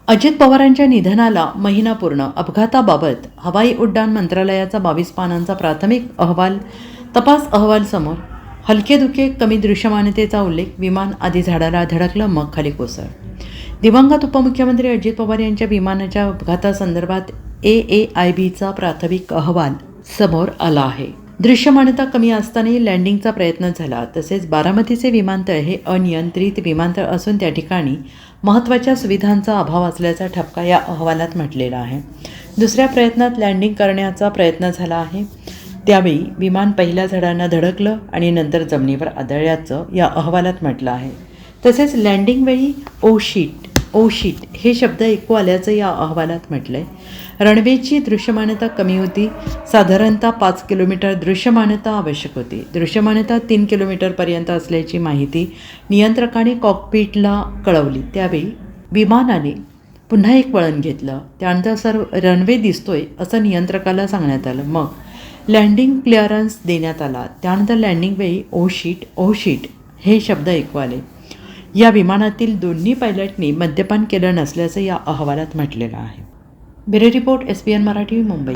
अजित पवारांच्या निधनाला महिना पूर्ण. अपघाताबाबत हवाई उड्डाण मंत्रालयाचा 22 पानांचा प्राथमिक अहवाल, तपास अहवाल समोर. हलके-दुखे कमी दृश्यमानतेचा उल्लेख. विमान आधी झाडाला धडकलं, मग खाली कोसळ. दिवंगत उपमुख्यमंत्री अजित पवार यांच्या विमानाच्या अपघातासंदर्भात AAIBचा प्राथमिक अहवाल समोर आला आहे. दृश्यमानता कमी असतानाही लँडिंगचा प्रयत्न झाला. तसेच बारामतीचे विमानतळ हे अनियंत्रित विमानतळ असून त्या ठिकाणी महत्त्वाच्या सुविधांचा अभाव असल्याचा ठपका या अहवालात म्हटलेला आहे. दुसऱ्या प्रयत्नात लँडिंग करण्याचा प्रयत्न झाला आहे. त्यावेळी विमान पहिल्या झाडांना धडकलं आणि नंतर जमिनीवर आदळल्याचं या अहवालात म्हटलं आहे. तसेच लँडिंगवेळी ओ शीट हे शब्द ऐकू आल्याचं या अहवालात म्हटलं आहे. रनवेची दृश्यमानता कमी होती. साधारणतः 5 किलोमीटर दृश्यमानता आवश्यक होती. दृश्यमानता 3 किलोमीटरपर्यंत असल्याची माहिती नियंत्रकाने कॉकपिटला कळवली. त्यावेळी विमानाने पुन्हा एक वळण घेतलं. त्यानंतर सर्व रनवे दिसतोय असं नियंत्रकाला सांगण्यात आलं. मग लँडिंग क्लिअरन्स देण्यात आला. त्यानंतर लँडिंगवेळी ओ शीट हे शब्द ऐकू आले. या विमानातील दोन्ही पायलटनी मद्यपान केलं नसल्याचं या अहवालात म्हटलेलं आहे. Bureau report SBN Marathi, Mumbai.